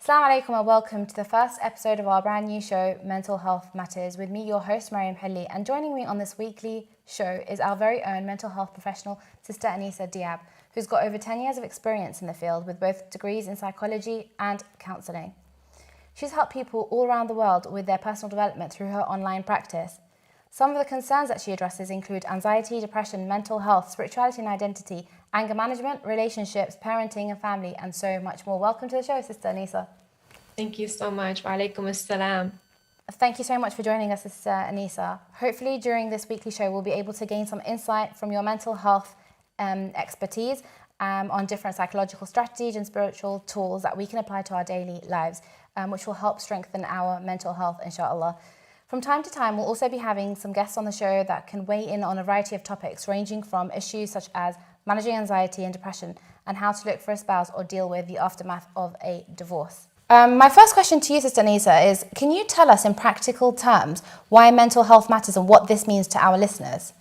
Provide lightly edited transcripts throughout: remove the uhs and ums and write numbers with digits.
Assalamu alaikum and welcome to the first episode of our brand new show, Mental Health Matters, with me, your host, Maryam Hilli. And joining me on this weekly show is our very own mental health professional, Sister Anisa Diab, who's got over 10 years of experience in the field with both degrees in psychology and counselling. She's helped people all around the world with their personal development through her online practice. Some of the concerns that she addresses include anxiety, depression, mental health, spirituality and identity, anger management, relationships, parenting and family, and so much more. Welcome to the show, Sister Anisa. Thank you so much. Wa alaikum assalam. Thank you so much for joining us, Sister Anisa. Hopefully during this weekly show, we'll be able to gain some insight from your mental health expertise on different psychological strategies and spiritual tools that we can apply to our daily lives, which will help strengthen our mental health, inshallah. From time to time, we'll also be having some guests on the show that can weigh in on a variety of topics, ranging from issues such as managing anxiety and depression and how to look for a spouse or deal with the aftermath of a divorce. My first question to you, Sister Anisa, is can you tell us in practical terms why mental health matters and what this means to our listeners?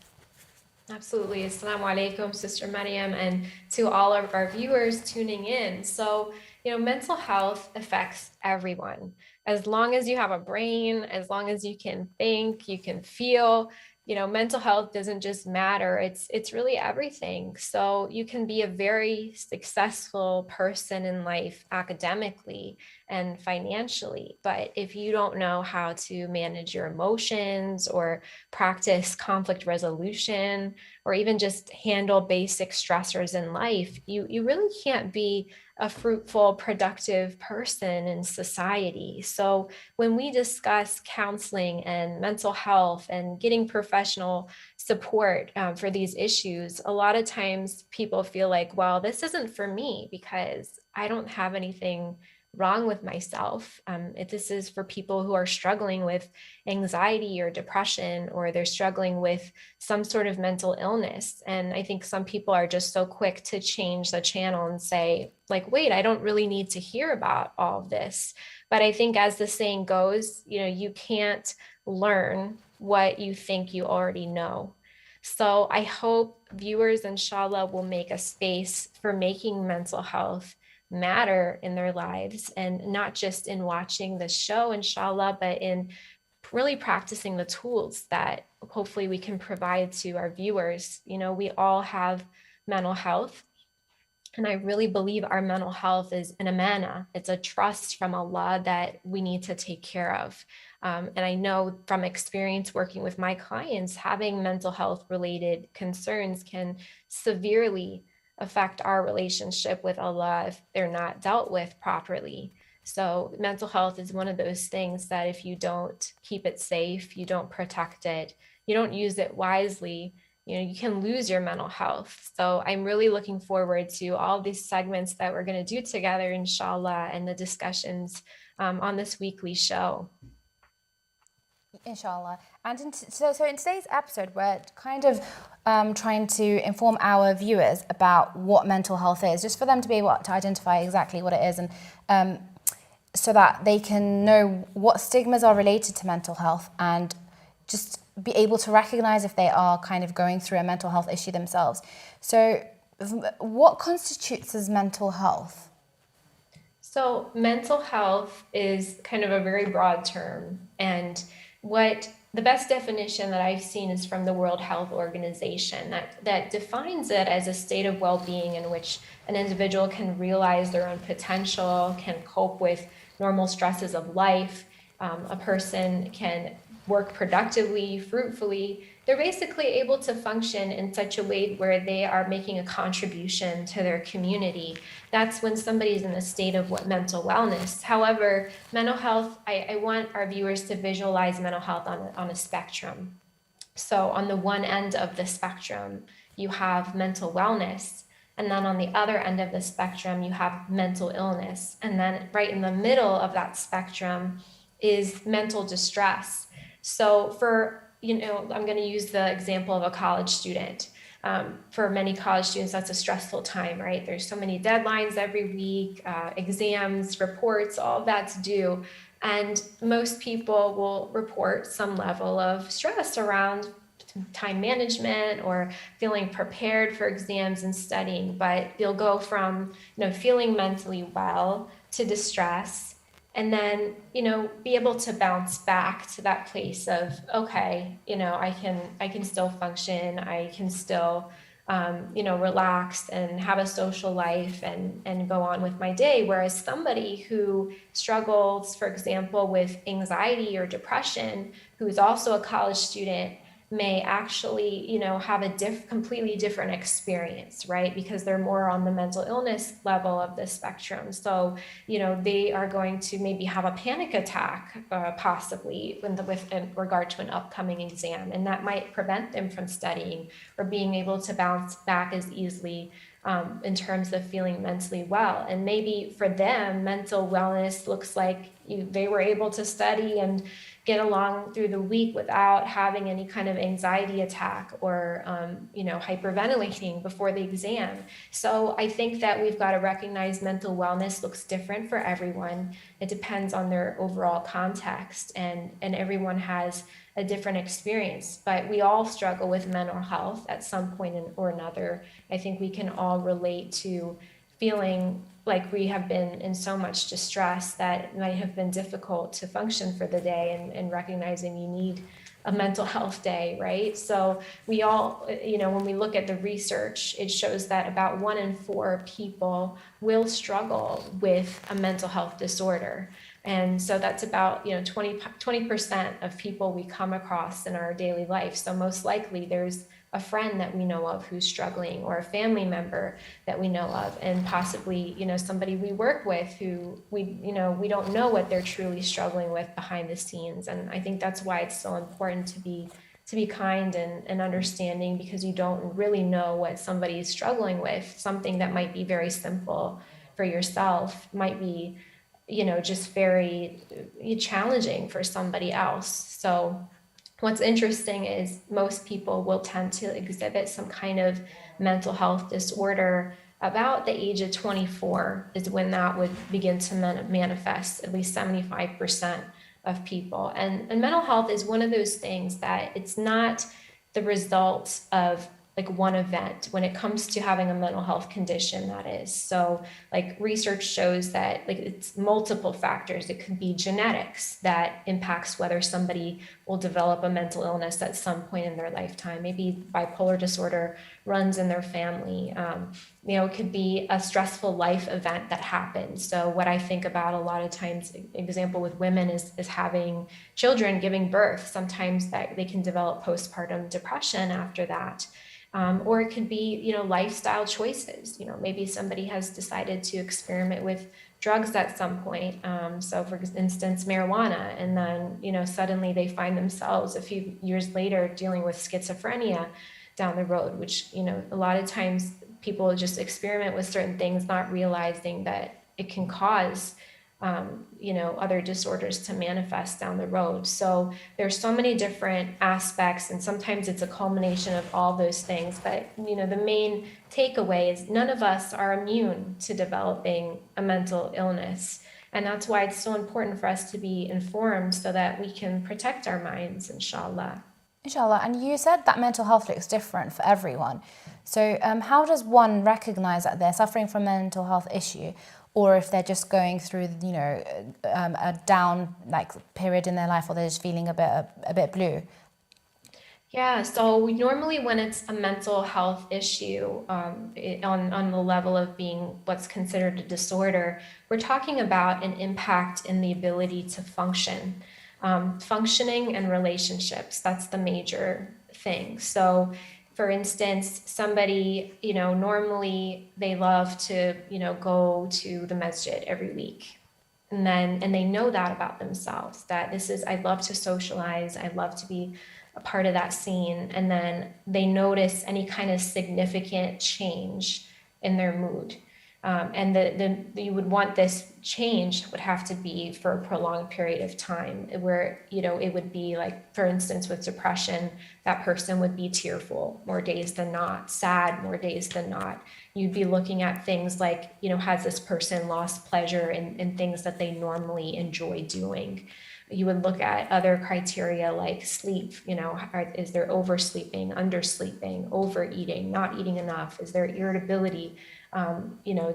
Absolutely. Assalamu alaikum, Sister Maryam, and to all of our viewers tuning in. So, mental health affects everyone. As long as you have a brain, as long as you can think, you can feel, mental health doesn't just matter. It's really everything. So you can be a very successful person in life academically and financially, but if you don't know how to manage your emotions or practice conflict resolution or even just handle basic stressors in life, you really can't be a fruitful, productive person in society. So when we discuss counseling and mental health and getting professional support for these issues, a lot of times people feel like, well, this isn't for me because I don't have anything wrong with myself. This is for people who are struggling with anxiety or depression, or they're struggling with some sort of mental illness. And I think some people are just so quick to change the channel and say, like, wait, I don't really need to hear about all of this. But I think as the saying goes, you can't learn what you think you already know. So I hope viewers, inshallah, will make a space for making mental health matter in their lives, and not just in watching the show, inshallah, but in really practicing the tools that hopefully we can provide to our viewers. We all have mental health, and I really believe our mental health is an amana. It's a trust from Allah that we need to take care of. And I know from experience working with my clients, having mental health related concerns can severely affect our relationship with Allah if they're not dealt with properly. So mental health is one of those things that if you don't keep it safe, you don't protect it, you don't use it wisely, you can lose your mental health. So I'm really looking forward to all these segments that we're going to do together, inshallah, and the discussions on this weekly show. Inshallah. And so in today's episode, we're kind of trying to inform our viewers about what mental health is, just for them to be able to identify exactly what it is, and so that they can know what stigmas are related to mental health and just be able to recognize if they are kind of going through a mental health issue themselves. So what constitutes as mental health? So mental health is kind of a very broad term, and what the best definition that I've seen is from the World Health Organization that defines it as a state of well-being in which an individual can realize their own potential, can cope with normal stresses of life. A person can work productively, fruitfully. They're basically able to function in such a way where they are making a contribution to their community. That's when somebody's in a state of mental wellness. However, mental health, I want our viewers to visualize mental health on a spectrum. So on the one end of the spectrum, you have mental wellness. And then on the other end of the spectrum, you have mental illness. And then right in the middle of that spectrum is mental distress. So I'm going to use the example of a college student. For many college students, that's a stressful time, right? There's so many deadlines every week, exams, reports, all of that's due. And most people will report some level of stress around time management or feeling prepared for exams and studying, but they'll go from feeling mentally well to distress and then, be able to bounce back to that place of, okay, I can still function, I can still relax and have a social life and go on with my day. Whereas somebody who struggles, for example, with anxiety or depression, who's also a college student, may actually, have a completely different experience, right? Because they're more on the mental illness level of the spectrum. So, they are going to maybe have a panic attack, possibly with in regard to an upcoming exam, and that might prevent them from studying or being able to bounce back as easily, in terms of feeling mentally well. And maybe for them, mental wellness looks like they were able to study and get along through the week without having any kind of anxiety attack or hyperventilating before the exam. So I think that we've got to recognize mental wellness looks different for everyone. It depends on their overall context, and everyone has a different experience, but we all struggle with mental health at some point or another. I think we can all relate to feeling like we have been in so much distress that it might have been difficult to function for the day, and recognizing you need a mental health day, right? So we all, when we look at the research, it shows that about 1 in 4 people will struggle with a mental health disorder. And so that's about 20% of people we come across in our daily life. So most likely there's a friend that we know of who's struggling, or a family member that we know of, and possibly somebody we work with who we don't know what they're truly struggling with behind the scenes. And I think that's why it's so important to be kind and understanding, because you don't really know what somebody is struggling with. Something that might be very simple for yourself might be just very challenging for somebody else. So what's interesting is most people will tend to exhibit some kind of mental health disorder about the age of 24 is when that would begin to manifest, at least 75% of people. And mental health is one of those things that it's not the result of like one event when it comes to having a mental health condition, that is. So like research shows that like it's multiple factors. It could be genetics that impacts whether somebody will develop a mental illness at some point in their lifetime. Maybe bipolar disorder runs in their family. It could be a stressful life event that happens. So what I think about a lot of times, example with women is having children, giving birth. Sometimes that they can develop postpartum depression after that. Or it could be, lifestyle choices. Maybe somebody has decided to experiment with drugs at some point. So for instance, marijuana, and then, suddenly they find themselves a few years later dealing with schizophrenia down the road, which, a lot of times people just experiment with certain things, not realizing that it can cause other disorders to manifest down the road. So there's so many different aspects, and sometimes it's a culmination of all those things. But the main takeaway is none of us are immune to developing a mental illness. And that's why it's so important for us to be informed so that we can protect our minds, inshallah. Inshallah. And you said that mental health looks different for everyone. So how does one recognize that they're suffering from a mental health issue, or if they're just going through, a down period in their life, or they're just feeling a bit blue? Yeah, so we normally, when it's a mental health issue, on the level of being what's considered a disorder, we're talking about an impact in the ability to function. Functioning and relationships, that's the major thing. So for instance, somebody, normally they love to, go to the masjid every week. And they know that about themselves, that I love to socialize, I love to be a part of that scene. And then they notice any kind of significant change in their mood. And you would want this change would have to be for a prolonged period of time, where it would be like, for instance, with depression, that person would be tearful more days than not, sad more days than not. You'd be looking at things like, has this person lost pleasure in things that they normally enjoy doing? You would look at other criteria like sleep, is there oversleeping, undersleeping, overeating, not eating enough? Is there irritability?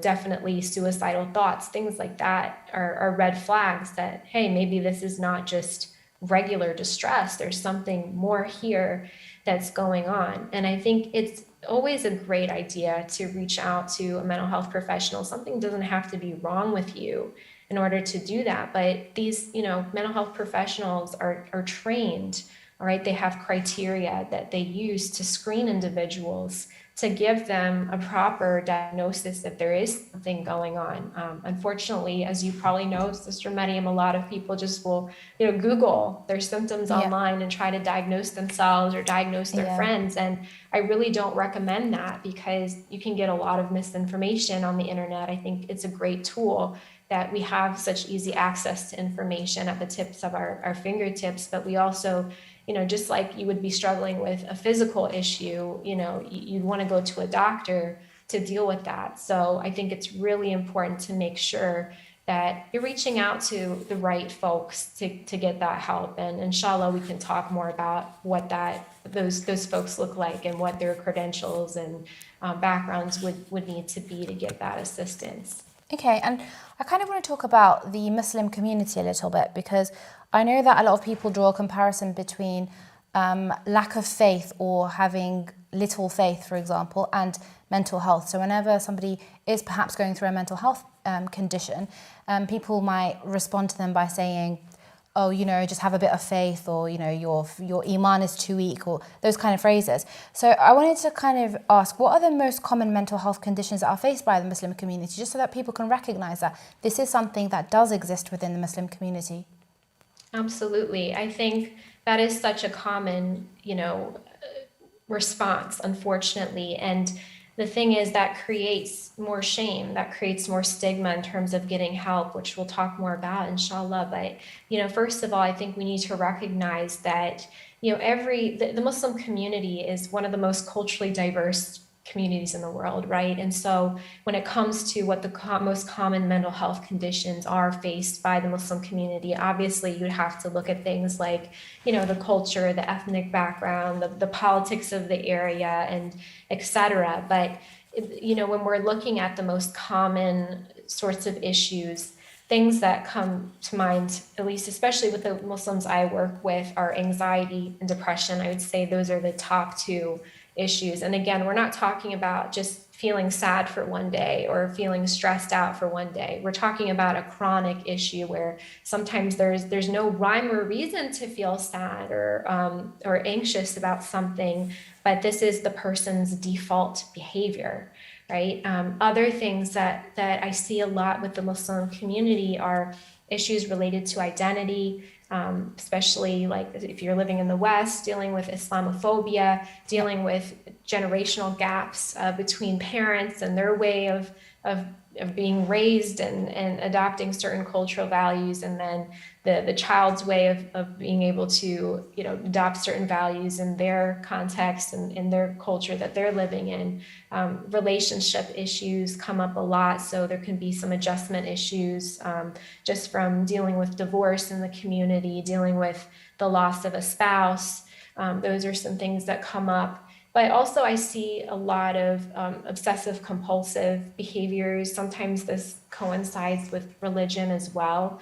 definitely suicidal thoughts, things like that are red flags that, hey, maybe this is not just regular distress. There's something more here that's going on. And I think it's always a great idea to reach out to a mental health professional. Something doesn't have to be wrong with you in order to do that. But these, mental health professionals are trained, all right? They have criteria that they use to screen individuals to give them a proper diagnosis if there is something going on. Unfortunately, as you probably know, Sister Maryam, a lot of people just will, Google their symptoms online and try to diagnose themselves or diagnose their friends. And I really don't recommend that because you can get a lot of misinformation on the internet. I think it's a great tool that we have such easy access to information at the tips of our fingertips, but we also, just like you would be struggling with a physical issue, you'd want to go to a doctor to deal with that. So I think it's really important to make sure that you're reaching out to the right folks to get that help. And inshallah, we can talk more about what those folks look like and what their credentials and backgrounds would need to be to get that assistance. Okay, and I kind of want to talk about the Muslim community a little bit because I know that a lot of people draw a comparison between lack of faith or having little faith, for example, and mental health. So whenever somebody is perhaps going through a mental health condition, people might respond to them by saying, oh, just have a bit of faith, or, your iman is too weak, or those kind of phrases. So I wanted to kind of ask, what are the most common mental health conditions that are faced by the Muslim community, just so that people can recognize that this is something that does exist within the Muslim community? Absolutely. I think that is such a common, response, unfortunately. And the thing is that creates more shame, that creates more stigma in terms of getting help, which we'll talk more about, inshallah. But, first of all, I think we need to recognize that, the Muslim community is one of the most culturally diverse communities in the world, right? And so when it comes to what the most common mental health conditions are faced by the Muslim community, obviously you'd have to look at things like, the culture, the ethnic background, the politics of the area, and etc. But, when we're looking at the most common sorts of issues, things that come to mind, at least especially with the Muslims I work with, are anxiety and depression. I would say those are the top two issues. And again, we're not talking about just feeling sad for one day or feeling stressed out for one day. We're talking about a chronic issue where sometimes there's no rhyme or reason to feel sad or anxious about something, but this is the person's default behavior, right? Other things that I see a lot with the Muslim community are issues related to identity, especially like if you're living in the West, dealing with Islamophobia, dealing with generational gaps between parents and their way of being raised and adopting certain cultural values, and then the child's way of being able to adopt certain values in their context and in their culture that they're living in. Relationship issues come up a lot, so there can be some adjustment issues just from dealing with divorce in the community, dealing with the loss of a spouse. Those are some things that come up. But also I see a lot of obsessive compulsive behaviors. Sometimes this coincides with religion as well,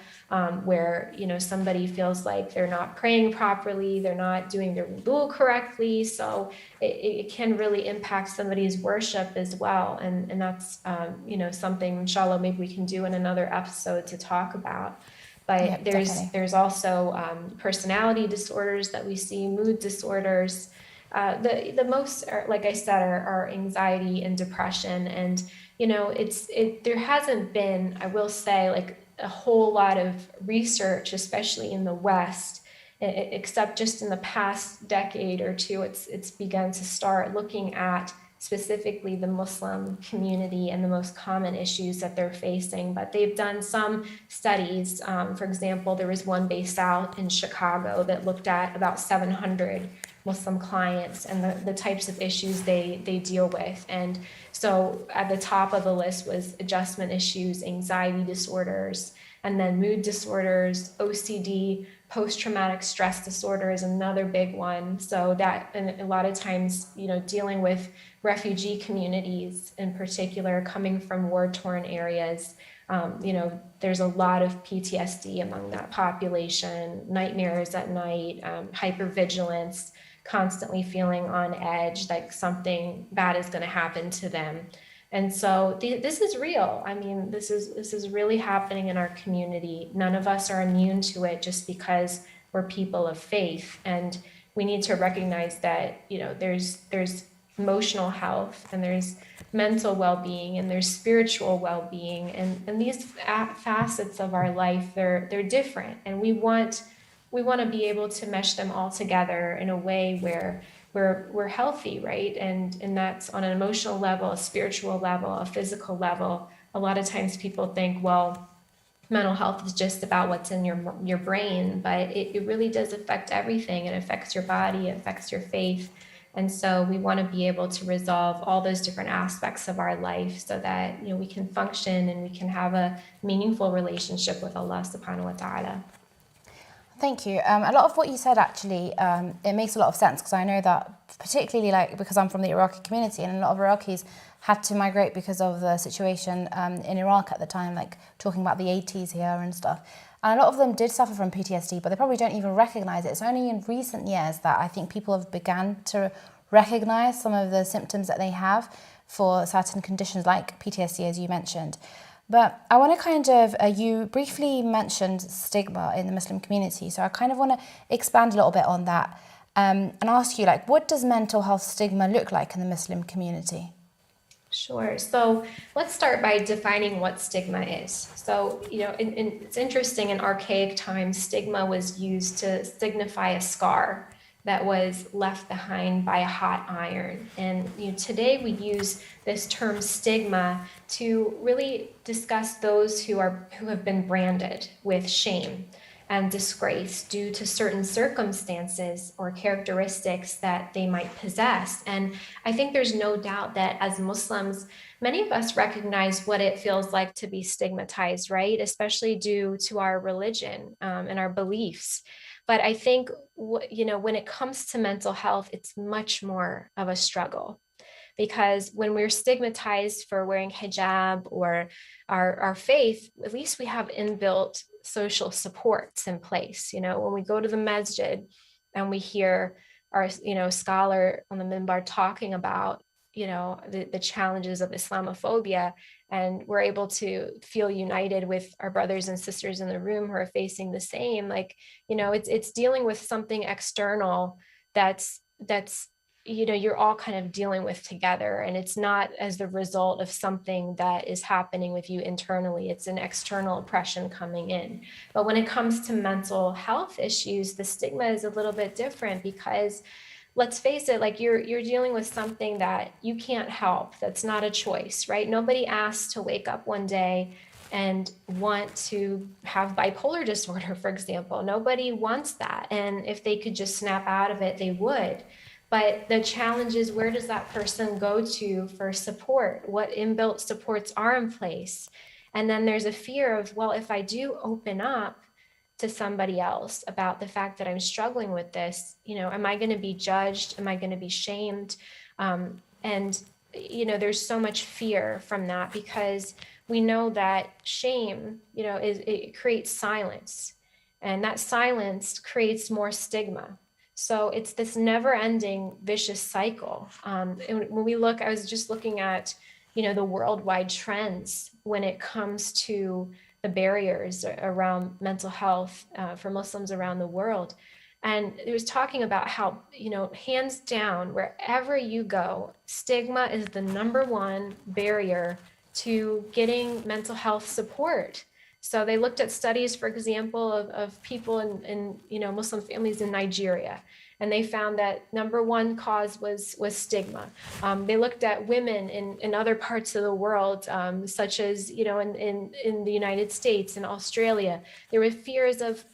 where somebody feels like they're not praying properly, they're not doing their wudu correctly. So it can really impact somebody's worship as well. And that's something, inshallah, maybe we can do in another episode to talk about. But there's also personality disorders that we see, mood disorders. The most, like I said, are anxiety and depression. And, there hasn't been, I will say, like a whole lot of research, especially in the West, except just in the past decade or two, it's begun to start looking at specifically the Muslim community and the most common issues that they're facing. But they've done some studies. For example, there was one based out in Chicago that looked at about 700 Muslim clients and the types of issues they deal with. And so at the top of the list was adjustment issues, anxiety disorders, And then mood disorders, OCD, post-traumatic stress disorder is another big one. So that, and a lot of times, dealing with refugee communities in particular, coming from war-torn areas, there's a lot of PTSD among that population, nightmares at night, hypervigilance, constantly feeling on edge, like something bad is going to happen to them. And so this is real. I mean, this is really happening in our community. None of us are immune to it just because we're people of faith. And we need to recognize that, there's emotional health and there's mental well-being and there's spiritual well-being. And these facets of our life, they're different. And we want to be able to mesh them all together in a way where we're healthy, right? And that's on an emotional level, a spiritual level, a physical level. A lot of times people think, well, mental health is just about what's in your brain, but it really does affect everything. It affects your body, it affects your faith. And so we want to be able to resolve all those different aspects of our life so that we can function and we can have a meaningful relationship with Allah subhanahu wa ta'ala. Thank you. A lot of what you said actually, it makes a lot of sense because I know that particularly because I'm from the Iraqi community and a lot of Iraqis had to migrate because of the situation in Iraq at the time, like talking about the 80s here and stuff. And a lot of them did suffer from PTSD, but they probably don't even recognize it. It's only in recent years that I think people have begun to recognize some of the symptoms that they have for certain conditions like PTSD, as you mentioned. But I want to you briefly mentioned stigma in the Muslim community. So I kind of want to expand a little bit on that and ask you, what does mental health stigma look like in the Muslim community? Sure. So let's start by defining what stigma is. So, it's interesting, in archaic times, stigma was used to signify a scar that was left behind by a hot iron. And today we use this term stigma to really discuss those who have been branded with shame and disgrace due to certain circumstances or characteristics that they might possess. And I think there's no doubt that as Muslims, many of us recognize what it feels like to be stigmatized, right? Especially due to our religion and our beliefs. But I think, when it comes to mental health, it's much more of a struggle. Because when we're stigmatized for wearing hijab or our faith, at least we have inbuilt social supports in place. When we go to the masjid and we hear our, scholar on the minbar talking about, the challenges of Islamophobia, and we're able to feel united with our brothers and sisters in the room who are facing the same, it's dealing with something external that's you're all kind of dealing with together, and it's not as the result of something that is happening with you internally. It's an external oppression coming in. But when it comes to mental health issues, the stigma is a little bit different because, let's face it, you're dealing with something that you can't help. That's not a choice, right? Nobody asks to wake up one day and want to have bipolar disorder, for example. Nobody wants that. And if they could just snap out of it, they would. But the challenge is, where does that person go to for support? What inbuilt supports are in place? And then there's a fear of, well, if I do open up to somebody else about the fact that I'm struggling with this, am I going to be judged? Am I going to be shamed? And there's so much fear from that, because we know that shame, it creates silence, and that silence creates more stigma. So it's this never-ending vicious cycle. And when we look, I was just looking at, the worldwide trends when it comes to the barriers around mental health for Muslims around the world. And it was talking about how, hands down, wherever you go, stigma is the number one barrier to getting mental health support. So they looked at studies, for example, of people in Muslim families in Nigeria, and they found that number one cause was stigma. They looked at women in other parts of the world, such as in the United States and Australia. There were fears of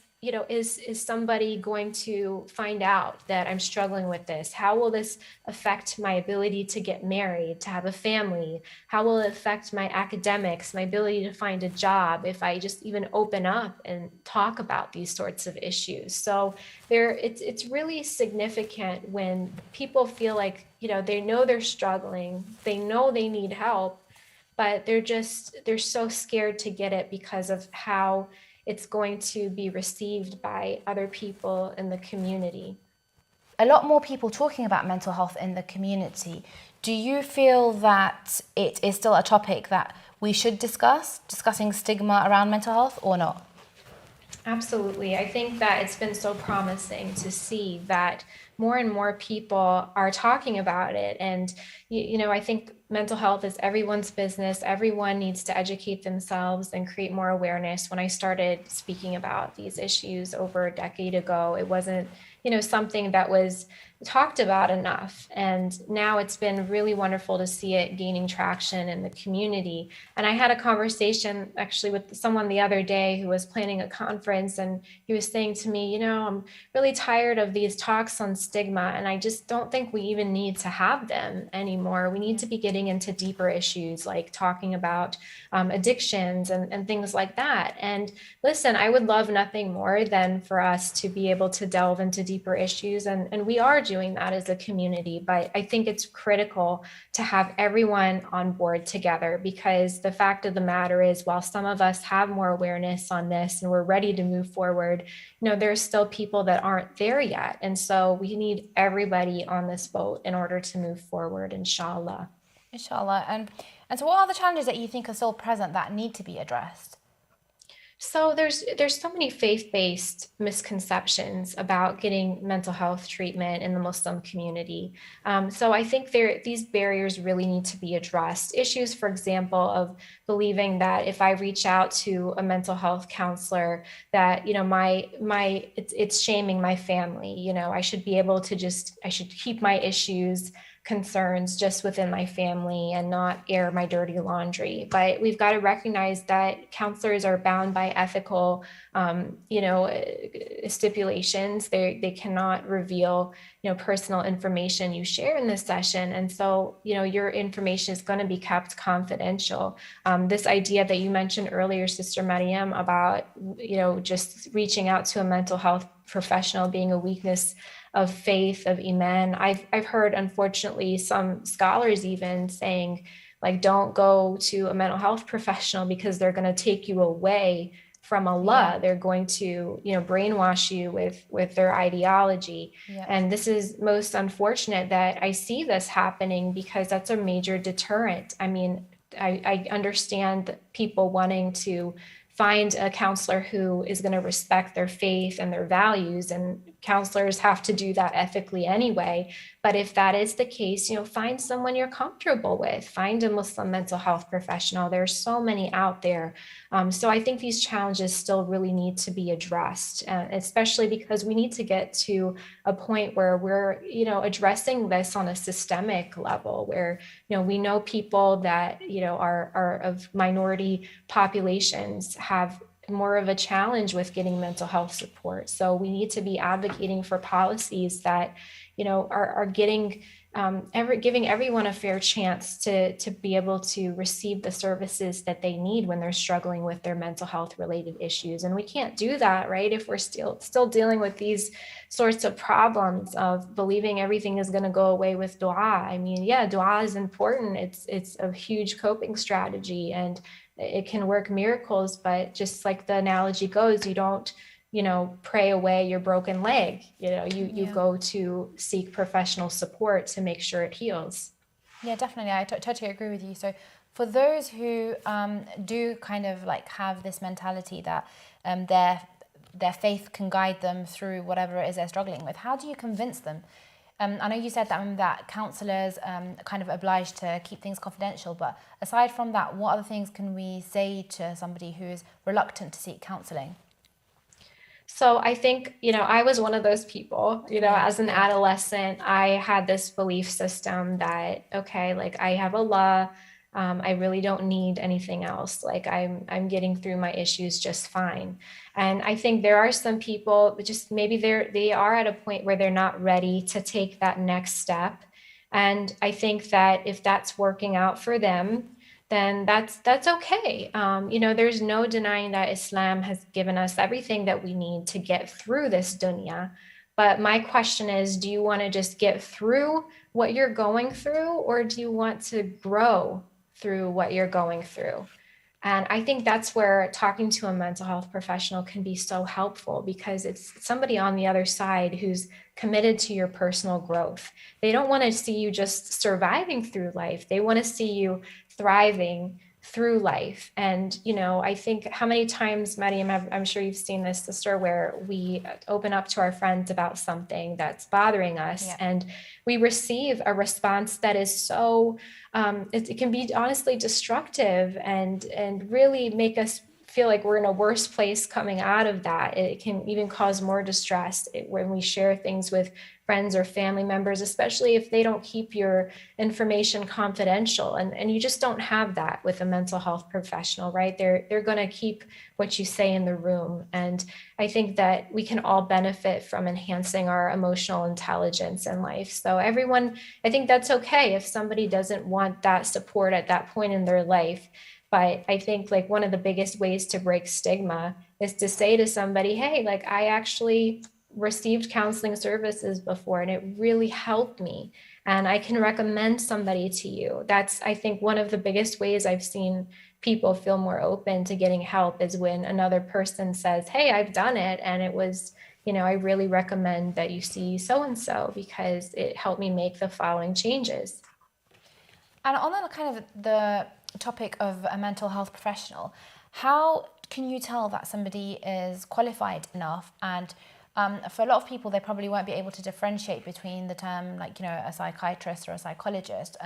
is somebody going to find out that I'm struggling with this? How will this affect my ability to get married, to have a family? How will it affect my academics, my ability to find a job if I just even open up and talk about these sorts of issues? So it's really significant when people feel like, they know they're struggling, they know they need help, but they're so scared to get it because of how it's going to be received by other people in the community. A lot more people talking about mental health in the community. Do you feel that it is still a topic that we should discussing stigma around mental health or not? Absolutely. I think that it's been so promising to see that more and more people are talking about it. And, I think mental health is everyone's business. Everyone needs to educate themselves and create more awareness. When I started speaking about these issues over a decade ago, it wasn't, something that was talked about enough. And now it's been really wonderful to see it gaining traction in the community. And I had a conversation actually with someone the other day who was planning a conference, and he was saying to me, I'm really tired of these talks on stigma, and I just don't think we even need to have them anymore. We need to be getting into deeper issues like talking about addictions and things like that. And listen, I would love nothing more than for us to be able to delve into deeper issues, and we are doing that as a community. But I think it's critical to have everyone on board together, because the fact of the matter is, while some of us have more awareness on this and we're ready to move forward, there's still people that aren't there yet. And so we need everybody on this boat in order to move forward, inshallah. Inshallah. And so what are the challenges that you think are still present that need to be addressed? So there's so many faith-based misconceptions about getting mental health treatment in the Muslim community. So I think these barriers really need to be addressed. Issues, for example, of believing that if I reach out to a mental health counselor, that it's shaming my family. I should be able to I should keep my issues, concerns just within my family and not air my dirty laundry. But we've got to recognize that counselors are bound by ethical, stipulations. They cannot reveal, personal information you share in this session. And so, your information is going to be kept confidential. This idea that you mentioned earlier, Sister Maryam, about, just reaching out to a mental health professional being a weakness of faith, of iman. I've heard, unfortunately, some scholars even saying, like, don't go to a mental health professional because they're going to take you away from Allah. Yeah. They're going to, brainwash you with their ideology. Yeah. And this is most unfortunate that I see this happening, because that's a major deterrent. I mean, I understand people wanting to find a counselor who is going to respect their faith and their values, and counselors have to do that ethically anyway. But if that is the case, find someone you're comfortable with. Find a Muslim mental health professional. There's so many out there. So I think these challenges still really need to be addressed, especially because we need to get to a point where we're, addressing this on a systemic level, where, we know people that, are of minority populations have more of a challenge with getting mental health support. So we need to be advocating for policies that, are getting giving everyone a fair chance to be able to receive the services that they need when they're struggling with their mental health related issues. And we can't do that, right, if we're still dealing with these sorts of problems of believing everything is going to go away with dua. I mean, yeah, dua is important. It's a huge coping strategy, and it can work miracles. But just like the analogy goes, you don't, pray away your broken leg. You go to seek professional support to make sure it heals. Yeah, definitely. I totally agree with you. So for those who do kind of like have this mentality that their faith can guide them through whatever it is they're struggling with, how do you convince them? I know you said that counsellors kind of obliged to keep things confidential, but aside from that, what other things can we say to somebody who is reluctant to seek counselling? So I think, I was one of those people, as an adolescent, I had this belief system that, okay, like I have Allah, I really don't need anything else. Like I'm getting through my issues just fine. And I think there are some people just maybe they are at a point where they're not ready to take that next step. And I think that if that's working out for them, then that's okay. There's no denying that Islam has given us everything that we need to get through this dunya. But my question is, do you want to just get through what you're going through, or do you want to grow through what you're going through? And I think that's where talking to a mental health professional can be so helpful, because it's somebody on the other side who's committed to your personal growth. They don't want to see you just surviving through life. They want to see you thriving through life. And, I think how many times, Maryam, I'm sure you've seen this, sister, where we open up to our friends about something that's bothering us, Yeah. and we receive a response that is so, it can be honestly destructive and really make us feel like we're in a worse place coming out of that. It can even cause more distress when we share things with friends or family members, especially if they don't keep your information confidential. And you just don't have that with a mental health professional, right? They're going to keep what you say in the room. And I think that we can all benefit from enhancing our emotional intelligence in life. So everyone, I think that's okay if somebody doesn't want that support at that point in their life. But I think like one of the biggest ways to break stigma is to say to somebody, hey, like I actually received counseling services before and it really helped me, and I can recommend somebody to you. That's, I think, one of the biggest ways I've seen people feel more open to getting help is when another person says, hey, I've done it and it was, I really recommend that you see so and so because it helped me make the following changes. And on the kind of the topic of a mental health professional, how can you tell that somebody is qualified enough? And for a lot of people, they probably won't be able to differentiate between the term, like, a psychiatrist or a psychologist.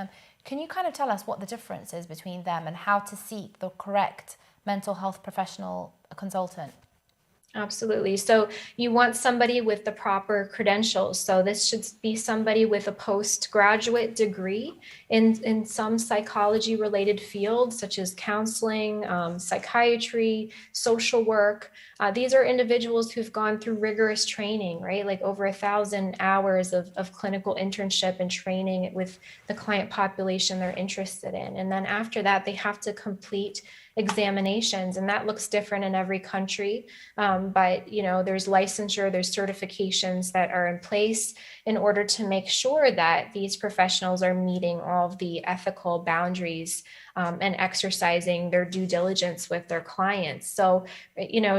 Can you kind of tell us what the difference is between them and how to seek the correct mental health professional consultant? Absolutely. So you want somebody with the proper credentials. So this should be somebody with a postgraduate degree in some psychology related fields, such as counseling, psychiatry, social work. These are individuals who've gone through rigorous training, right? Like over 1,000 hours of clinical internship and training with the client population they're interested in. And then after that, they have to complete examinations, and that looks different in every country. But there's licensure, there's certifications that are in place in order to make sure that these professionals are meeting all of the ethical boundaries and exercising their due diligence with their clients. So,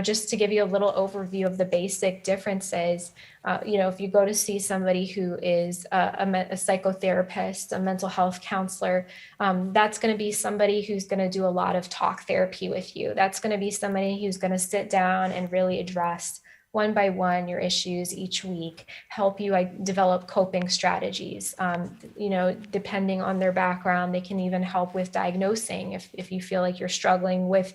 just to give you a little overview of the basic differences, if you go to see somebody who is a psychotherapist, a mental health counselor, that's going to be somebody who's going to do a lot of talk therapy with you. That's going to be somebody who's going to sit down and really address one by one your issues each week, help you develop coping strategies. Depending on their background, they can even help with diagnosing if you feel like you're struggling with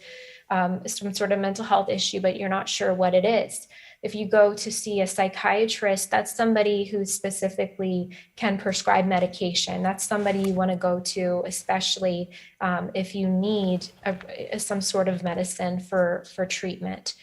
some sort of mental health issue, but you're not sure what it is. If you go to see a psychiatrist, that's somebody who specifically can prescribe medication. That's somebody you want to go to, especially if you need some sort of medicine for treatment.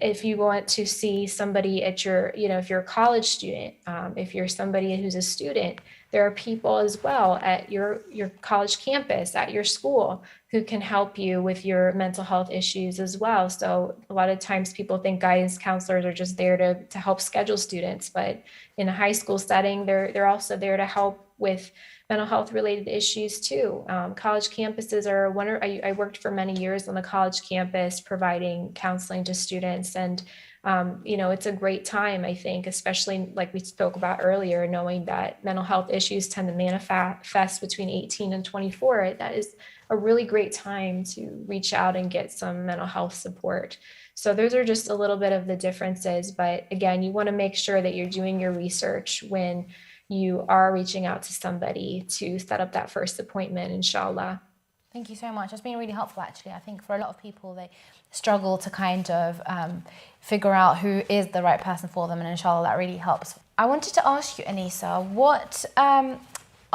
If you want to see somebody at your, if you're a college student, if you're somebody who's a student, there are people as well at your college campus, at your school, who can help you with your mental health issues as well. So a lot of times people think guidance counselors are just there to help schedule students, but in a high school setting, they're also there to help with mental health related issues too. College campuses are I worked for many years on the college campus providing counseling to students, and it's a great time, I think, especially like we spoke about earlier, knowing that mental health issues tend to manifest between 18 and 24. That is a really great time to reach out and get some mental health support. So those are just a little bit of the differences. But again, you want to make sure that you're doing your research when you are reaching out to somebody to set up that first appointment, inshallah. Thank you so much. It's been really helpful, actually. I think for a lot of people, they struggle to kind of figure out who is the right person for them, and inshallah, that really helps. I wanted to ask you, Anisa, what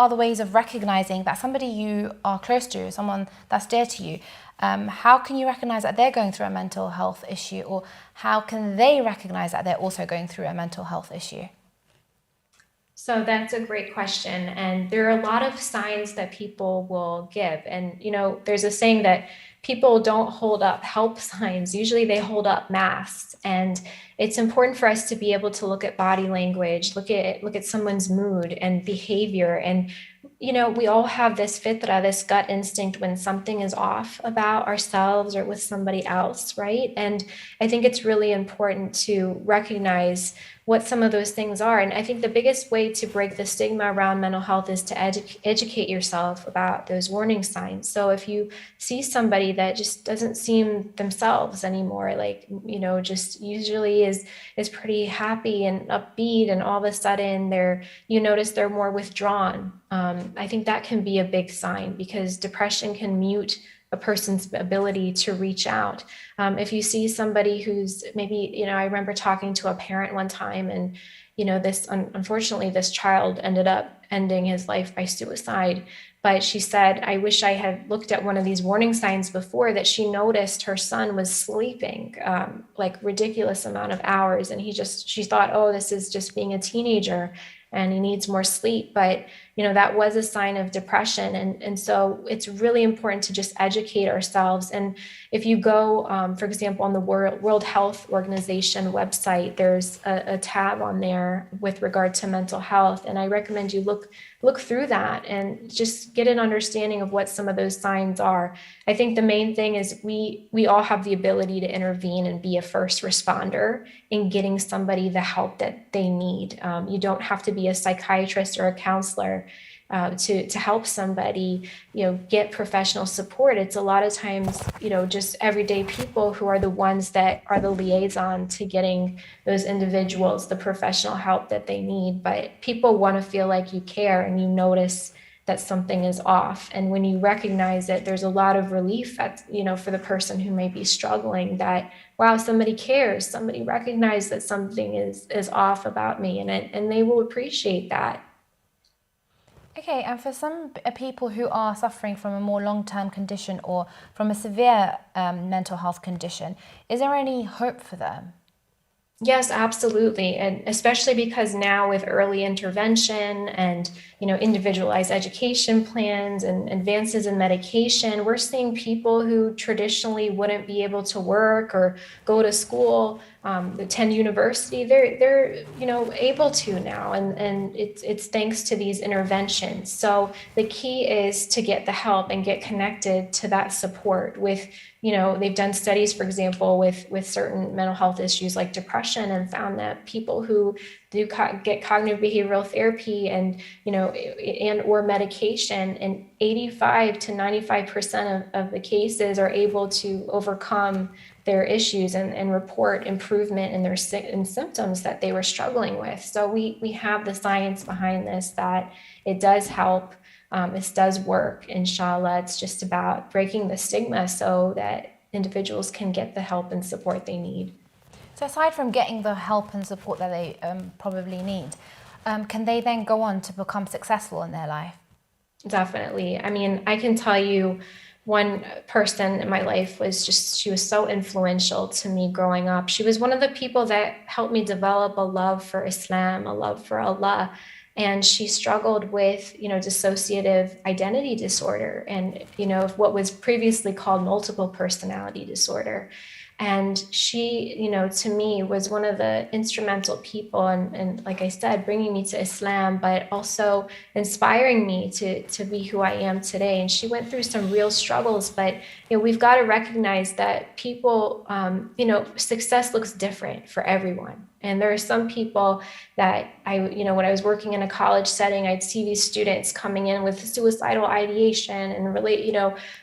are the ways of recognizing that somebody you are close to, someone that's dear to you, how can you recognize that they're going through a mental health issue, or how can they recognize that they're also going through a mental health issue? So that's a great question. And there are a lot of signs that people will give. And, there's a saying that people don't hold up help signs. Usually they hold up masks. And it's important for us to be able to look at body language, look at someone's mood and behavior. And, we all have this fitra, this gut instinct when something is off about ourselves or with somebody else, right? And I think it's really important to recognize what some of those things are. And I think the biggest way to break the stigma around mental health is to educate yourself about those warning signs. So if you see somebody that just doesn't seem themselves anymore, like, just usually is pretty happy and upbeat, and all of a sudden you notice they're more withdrawn. I think that can be a big sign, because depression can mute a person's ability to reach out. If you see somebody who's maybe, I remember talking to a parent one time, and, unfortunately, this child ended up ending his life by suicide. But she said, I wish I had looked at one of these warning signs before, that she noticed her son was sleeping like ridiculous amount of hours. And she thought, oh, this is just being a teenager and he needs more sleep. But that was a sign of depression. And so it's really important to just educate ourselves. And if you go, for example, on the World Health Organization website, there's a tab on there with regard to mental health. And I recommend you look through that and just get an understanding of what some of those signs are. I think the main thing is we all have the ability to intervene and be a first responder in getting somebody the help that they need. You don't have to be a psychiatrist or a counselor to help somebody, get professional support. It's a lot of times, just everyday people who are the ones that are the liaison to getting those individuals the professional help that they need. But people want to feel like you care and you notice that something is off. And when you recognize it, there's a lot of relief for the person who may be struggling, that, wow, somebody cares, somebody recognized that something is off about me, and they will appreciate that. Okay, and for some people who are suffering from a more long-term condition or from a severe mental health condition, is there any hope for them? Yes, absolutely. And especially because now with early intervention and, individualized education plans and advances in medication, we're seeing people who traditionally wouldn't be able to work or go to school, attend university, they're able to now. And it's thanks to these interventions. So the key is to get the help and get connected to that support with, they've done studies, for example, with certain mental health issues like depression, and found that people who do get cognitive behavioral therapy and or medication, in 85 to 95% of the cases are able to overcome their issues and report improvement in their symptoms that they were struggling with. So we have the science behind this, that it does help. This does work, inshallah. It's just about breaking the stigma so that individuals can get the help and support they need. So aside from getting the help and support that they probably need, can they then go on to become successful in their life? Definitely. I mean, I can tell you, one person in my life she was so influential to me growing up. She was one of the people that helped me develop a love for Islam, a love for Allah. And she struggled with, dissociative identity disorder and, what was previously called multiple personality disorder. And she, to me, was one of the instrumental people, and like I said, bringing me to Islam, but also inspiring me to be who I am today. And she went through some real struggles, but we've got to recognize that people, success looks different for everyone. And there are some people that when I was working in a college setting, I'd see these students coming in with suicidal ideation and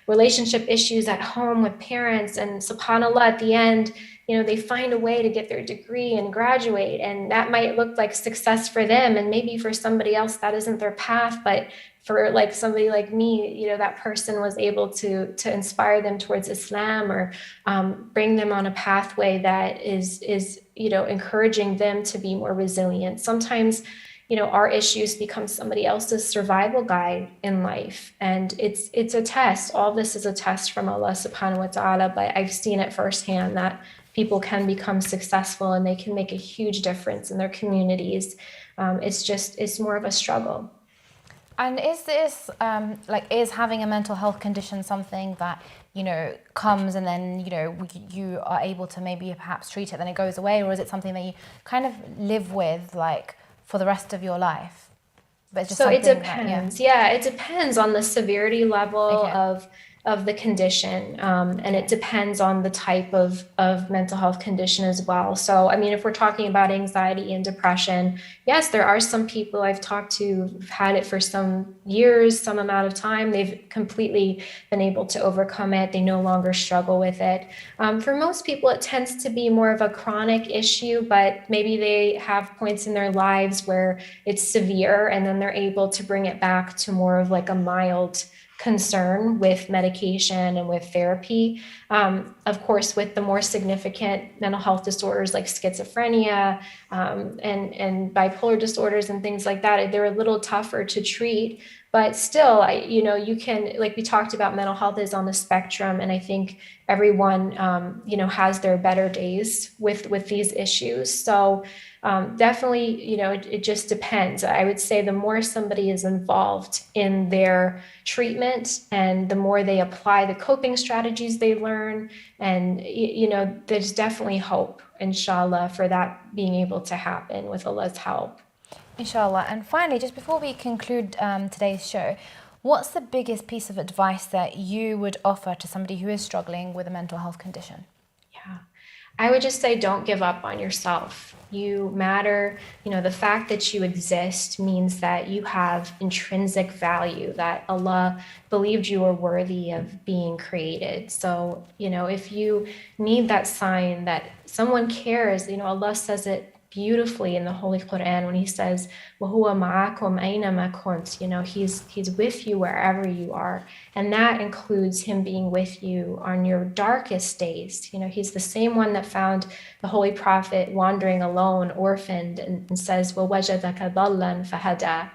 relationship issues at home with parents. And subhanAllah, at the end, they find a way to get their degree and graduate. And that might look like success for them. And maybe for somebody else, that isn't their path. But for like somebody like me, that person was able to inspire them towards Islam, or bring them on a pathway that is encouraging them to be more resilient. Sometimes, our issues become somebody else's survival guide in life. And it's a test. All this is a test from Allah subhanahu wa ta'ala, but I've seen it firsthand that people can become successful and they can make a huge difference in their communities. It's more of a struggle. And is this, is having a mental health condition something that, comes and then, you are able to maybe perhaps treat it, then it goes away? Or is it something that you kind of live with, for the rest of your life? But it's just so it depends. It depends on the severity level of the condition. And it depends on the type of mental health condition as well. So, I mean, if we're talking about anxiety and depression, yes, there are some people I've talked to who've had it for some years, some amount of time. They've completely been able to overcome it. They no longer struggle with it. For most people, it tends to be more of a chronic issue, but maybe they have points in their lives where it's severe and then they're able to bring it back to more of like a mild concern with medication and with therapy. Of course, with the more significant mental health disorders like schizophrenia and bipolar disorders and things like that, they're a little tougher to treat. But still, you can, like we talked about, mental health is on the spectrum, and I think everyone, has their better days with these issues. So definitely, it just depends. I would say the more somebody is involved in their treatment and the more they apply the coping strategies they learn, and, there's definitely hope, inshallah, for that being able to happen with Allah's help. Inshallah. And finally, just before we conclude today's show, what's the biggest piece of advice that you would offer to somebody who is struggling with a mental health condition? Yeah, I would just say don't give up on yourself. You matter. The fact that you exist means that you have intrinsic value, that Allah believed you were worthy of being created. So, if you need that sign that someone cares, Allah says it beautifully in the Holy Quran when he says, وَهُوَ مَعَكُمْ أَيْنَمَا كُنْتُمْ. He's with you wherever you are. And that includes him being with you on your darkest days. He's the same one that found the Holy Prophet wandering alone, orphaned, and says, وَوَجَدَكَ ضَلًّا فَهَدَى.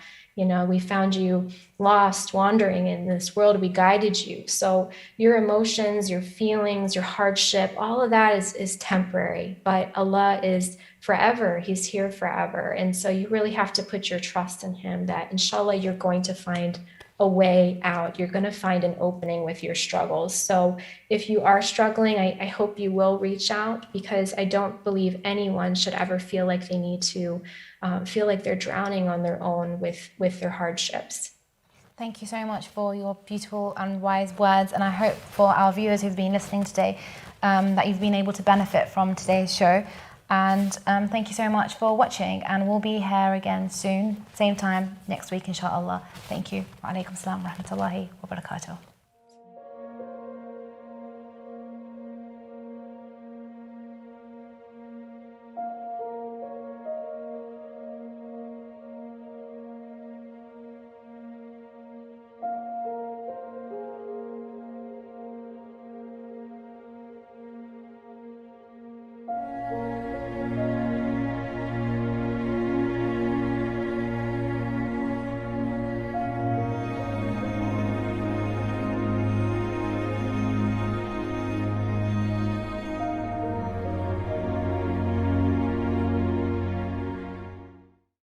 We found you lost, wandering in this world. We guided you. So your emotions, your feelings, your hardship, all of that is temporary. But Allah is forever. He's here forever. And so you really have to put your trust in him that, inshallah, you're going to find a way out. You're going to find an opening with your struggles. So if you are struggling, I hope you will reach out, because I don't believe anyone should ever feel like they need to feel like they're drowning on their own with their hardships. Thank you so much for your beautiful and wise words. And I hope for our viewers who've been listening today that you've been able to benefit from today's show. And thank you so much for watching, and we'll be here again soon, same time next week, inshallah. Thank you. Wa alaikum salam wa rahmatullahi wa barakatuh.